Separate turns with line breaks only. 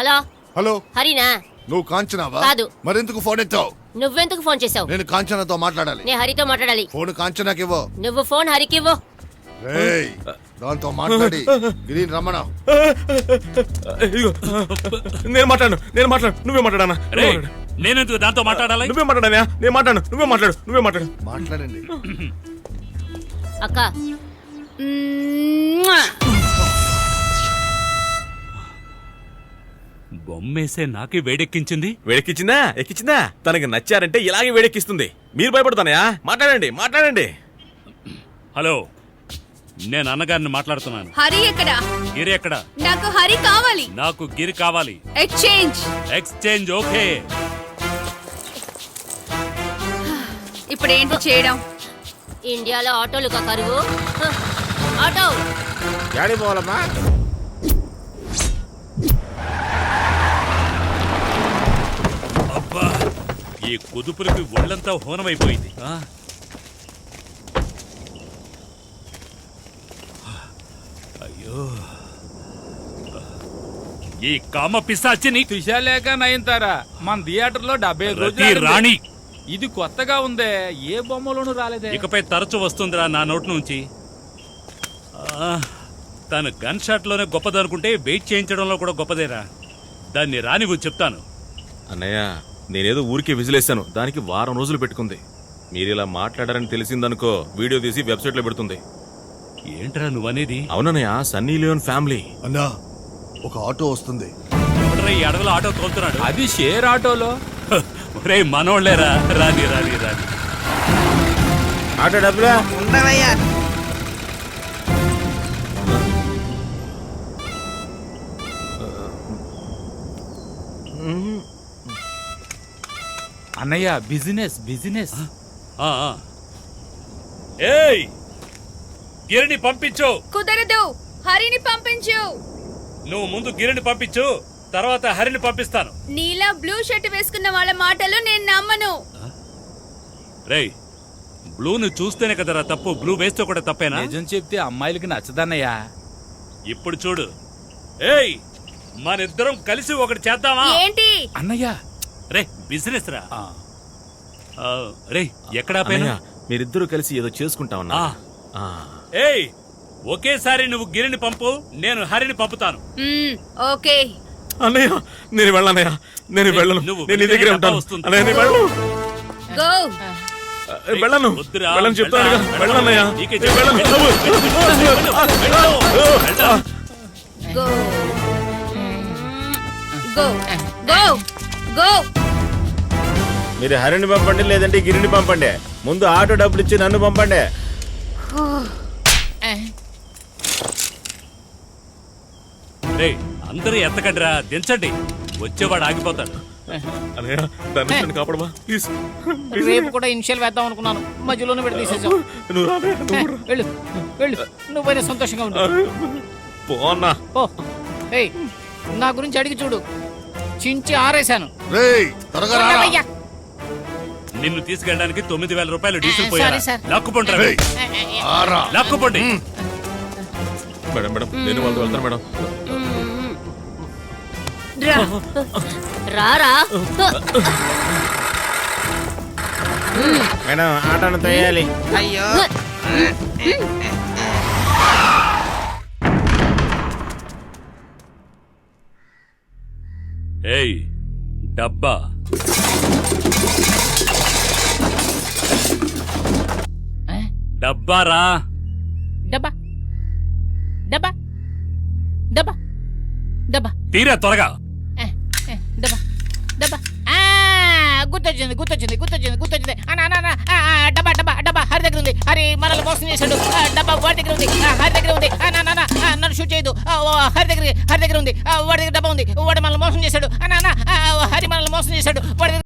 Hello
hello,
హరినా?
నువ్వు కాంచనావా?
కాదు.
మరెందుకు ఫోన్ ఎత్తావు?
నువ్వెందుకు ఫోన్ చేసావు?
నేను కాంచనాతో మాట్లాడాలి.
నేను హరితో మాట్లాడాలి.
ఫోన్ కాంచనాకి ఇవ్వు.
నువ్వు ఫోన్ హరికి ఇవ్వు.
రేయ్, దాంతో మాట్లాడి గిరిని రమ్మణ.
ఇదిగో నేను మాట్లాడు నువ్వే మాట్లాడానా?
నేనెందుకు దాంతో మాట్లాడాలి?
నువ్వే మాట్లాడానా? నేను మాట్లాడు నువ్వే మాట్లాడు.
మాట్లాడండి.
అక్క
బొమ్మేసే నాకే వేడెక్కించింది.
ఎక్కించిందా? తనకి నచ్చారంటే ఇలాగే వేడెక్కిస్తుంది. మీరు భయపడతానయా? మాట్లాడండి.
హలో, నేను అన్నగారిని మాట్లాడుతున్నాను.
హరి ఎక్కడా?
గిరి ఎక్కడ?
నాకు హరి కావాలి.
నాకు గిరి కావాలి.
Exchange
okay.
ఇప్పుడు ఏంటి చేయడం?
ఇండియాలో ఆటోలు కరువు. ఆటో
గాడి పోవాలమ్మా.
అబ్బా, ఈ కుదుపులకి ఒళ్ళంతా హోనమైపోయింది. అయ్యో, ఈ కామ పిశాచిని
త్రిశాలేక నయనతారా మన థియేటర్లో 75
రతి
రోజులు
రాణి
ఇది కొత్తగా ఉందే, ఏ బొమ్మలోనూ రాలేదే.
ఇకపై తరచు వస్తుందిరా నా నోటి నుంచి. తను గన్ షాట్ లోనే గొప్పదనుకుంటే వెయిట్ చేయించడంలో కూడా గొప్పదేరా. దాన్ని రానివ్వు, చెప్తాను.
అన్నయ్య, నేనేదో ఊరికే విజిలేశాను. దానికి వారం రోజులు పెట్టుకుంది. మీరు ఇలా మాట్లాడారని తెలిసిందనుకో, వీడియో తీసి వెబ్సైట్ లో పెడుతుంది.
ఏంట్రా నువ్వనేది?
అవునన్నయ్య, సన్నీ లియోన్ ఫ్యామిలీ.
అన్నా, ఒక ఆటో వస్తుంది.
ఎవడ్రా ఈ అడవిలో ఆటో తోలుతున్నాడు?
అది షేర్ ఆటోలో.
రే మనోళ్ళేరా, రాని.
ఆటో డబ్బులా ఉండవయ్యా.
అన్నయ్య బిజినెస్.
ఏయ్, గిరిని పంపించు.
కుదరదు, హరిని పంపించు.
నువ్వు ముందు గిరిని పంపించు, తర్వాత హరిని పంపిస్తాను.
నీలా బ్లూ షర్ట్ వేసుకున్న వాళ్ళ మాటలు నేను నమ్మను.
రేయ్, బ్లూను చూస్తేనే కదరా తప్పు, బ్లూ వేస్తే కూడా తప్పేనా?
నిజం చెప్తే అమ్మాయిలకి నచ్చదన్నయ్యా.
ఇప్పుడు చూడు. ఏయ్, మనిద్దరం కలిసి ఒకటి చేద్దామా?
ఏంటి?
అన్నయ్య
రే, బిజినెస్ రా. రే, ఎక్కడా పైన?
మీరిద్దరూ కలిసి ఏదో చేసుకుంటామన్నా.
ఏయ్, ఒకేసారి నువ్వు గిరిని పంపు, నేను హరిని పంపుతాను.
ఓకే.
అన్నయ్య, నేను వెళ్ళనయ్య. నేను వెళ్ళను. నేను నీ దగ్గరే ఉంటాను. అన్నయ్య, నేను వెళ్ళను.
గో.
వెళ్ళను.
వద్దురా,
వెళ్ళను చెప్తాను. వెళ్ళనయ్య.
నీకే
నేను వెళ్ళను.
గో. గో. గో. గో.
మీరు హరిని పంపండి, లేదంటే గిరిని పంపండి. ముందు ఆటో డబ్బులు ఇచ్చి నన్ను పంపండి.
రేయ్, అందరూ ఎత్తకండిరా, దించండి. వచ్చేవాడు ఆగిపోతాడు.
అన్నయ్య, దాన్ని కాపాడమా ప్లీజ్.
రేపు కూడా ఇనిషియల్ వేద్దాం అనుకున్నాను, మధ్యలోనే పెట్టి తీసేసావు.
నువ్వు రావే, నువ్వు రా.
వెళ్ళు నువ్వైనా సంతోషంగా ఉండు.
పో అన్నా.
ఓ ఏయ్, నా గురించి అడిగి చూడు, చించి ఆరేశాను.
రేయ్, త్వరగా రారా.
అయ్యా.
నిన్ను తీసుకెళ్ళడానికి 9,000 రూపాయలు డీజిల్
సారీ
పోయారు.
సార్.
లాక్కుపోండి రా.
రేయ్, ఆరా.
లాక్కుపోండి.
మేడం నేను వాళ్ళతో వెళ్తాను మేడం.
రారా.
మేడం, ఆటోను తోయాలి. అయ్యో.
ఏయ్, డబ్బా. డబ్బా రా.
డబ్బా డబ్బా డబ్బా డబ్బా
తీరా త్వరగా.
డబ్బా డబ్బా. గుర్తొచ్చింది. డబ్బా హరి దగ్గర ఉంది. హరి మనల్ని మోసం చేశాడు. డబ్బా వాడి దగ్గర ఉంది. హరి దగ్గర ఉంది. నన్ను షూట్ చేయదు. హరి దగ్గర ఉంది. వాడి దగ్గర డబ్బా ఉంది. వాడు మనల్ని మోసం చేశాడు. హరి మనల్ని మోసం చేశాడు. వాడి దగ్గర